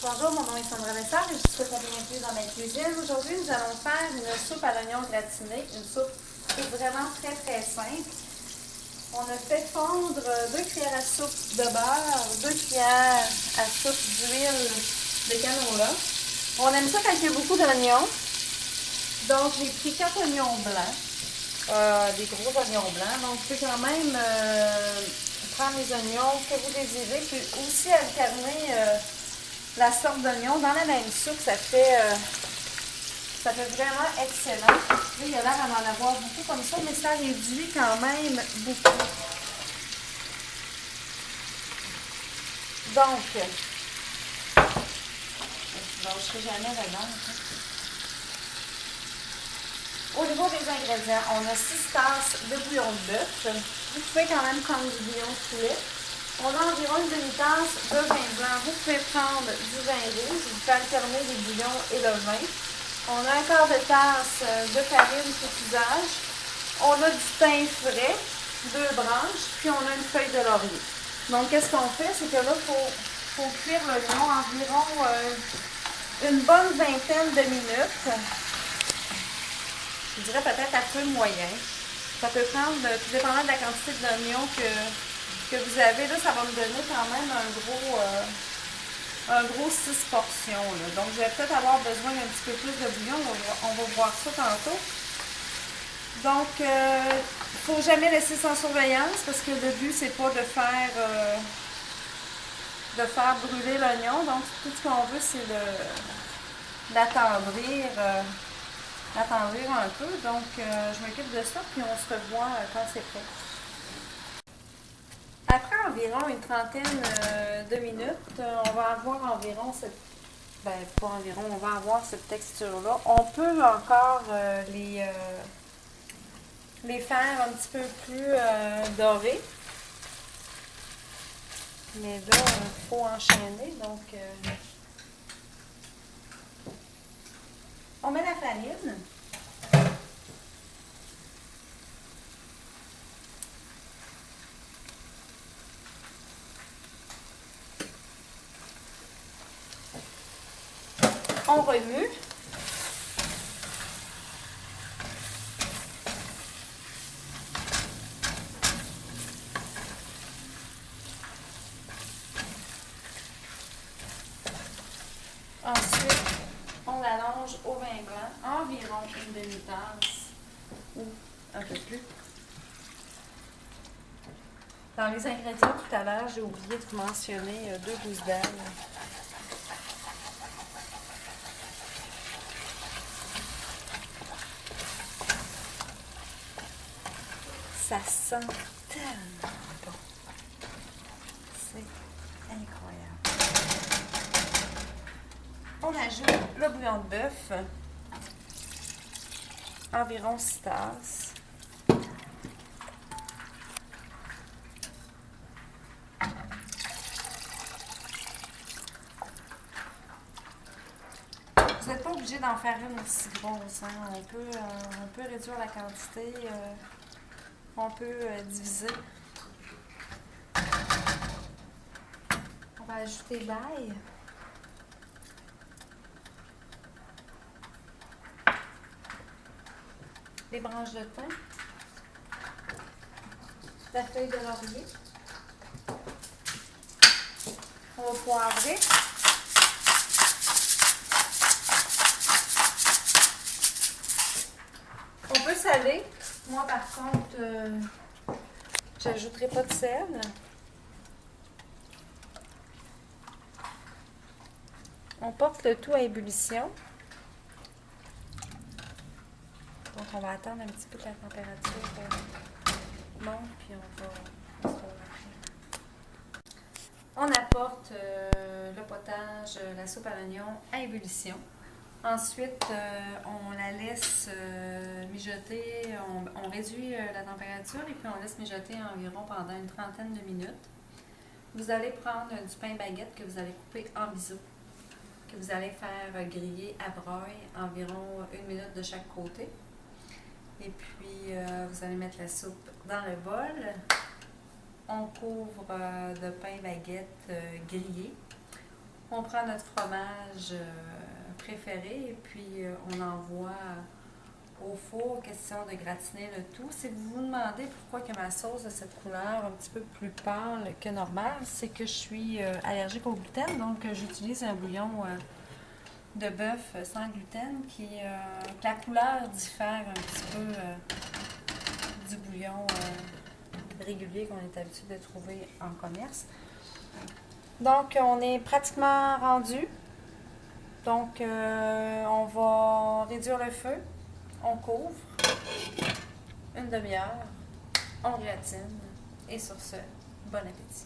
Bonjour, mon nom est Sandra Lessard et je suis très bienvenue dans ma cuisine. Aujourd'hui, nous allons faire une soupe à l'oignon gratiné, une soupe qui est vraiment très simple. On a fait fondre 2 cuillères à soupe de beurre, 2 cuillères à soupe d'huile de canola. On aime ça quand il y a beaucoup d'oignons. Donc, j'ai pris 4 oignons blancs, des gros oignons blancs. Donc, vous pouvez quand même prendre les oignons que vous désirez, puis aussi alterner la sorte d'oignon dans la même soupe. Ça fait vraiment excellent. Là, il y a l'air d'en avoir beaucoup comme ça, mais ça réduit quand même beaucoup. Donc, je ne lâcherai jamais dedans. Au niveau des ingrédients, on a 6 tasses de bouillon de bœuf. Vous pouvez quand même prendre du bouillon de poulet. On a environ une demi-tasse de vin blanc. Vous pouvez prendre du vin rouge. Vous pouvez alterner les bouillons et le vin. On a un quart de tasse de farine pour usage. On a du thym frais, 2 branches, puis on a une feuille de laurier. Donc, qu'est-ce qu'on fait? C'est que là, il faut cuire l'oignon environ une bonne vingtaine de minutes. Je dirais peut-être à feu moyen. Ça peut prendre, tout dépendant de la quantité d'oignons que vous avez. Là, ça va me donner quand même un gros 6 portions. Là. Donc, je vais peut-être avoir besoin d'un petit peu plus de bouillon. On va voir ça tantôt. Donc, il ne faut jamais laisser sans surveillance parce que le but, c'est pas de faire brûler l'oignon. Donc, tout ce qu'on veut, c'est l'attendrir un peu. Donc, je m'occupe de ça, puis on se revoit quand c'est prêt. Après environ une trentaine de minutes, on va avoir environ cette... Ben, pas environ, on va avoir cette texture-là. On peut encore les faire un petit peu plus dorés. Mais là, il faut enchaîner. Donc, on met la farine. On remue. Ensuite, on allonge au vin blanc environ une demi-tasse ou un peu plus. Dans les ingrédients tout à l'heure, j'ai oublié de vous mentionner 2 gousses d'ail. Ça sent tellement bon. C'est incroyable. On ajoute le bouillon de bœuf, environ 6 tasses. Vous n'êtes pas obligé d'en faire une aussi grosse. Hein? On peut réduire la quantité, on peut diviser. On va ajouter l'ail. Les branches de thym, la feuille de laurier. On va poivrer. On peut saler. Moi, par contre, j'ajouterai pas de sel. On porte le tout à ébullition. Donc, on va attendre un petit peu que la température monte, puis on va se relâcher. On apporte le potage, la soupe à l'oignon à ébullition. Ensuite, on la laisse mijoter, on réduit la température et puis on laisse mijoter environ pendant une trentaine de minutes. Vous allez prendre du pain baguette que vous allez couper en biseaux, que vous allez faire griller à broil environ 1 minute de chaque côté. Et puis, vous allez mettre la soupe dans le bol. On couvre de pain baguette grillé. On prend notre fromage préféré et puis on envoie au four, question de gratiner le tout. Si vous vous demandez pourquoi que ma sauce a cette couleur un petit peu plus pâle que normale, c'est que je suis allergique au gluten, donc j'utilise un bouillon de bœuf sans gluten que la couleur diffère un petit peu du bouillon régulier qu'on est habitué de trouver en commerce. Donc, on est pratiquement rendu. Donc, on va réduire le feu. On couvre. Une demi-heure. On gratine. Et sur ce, bon appétit.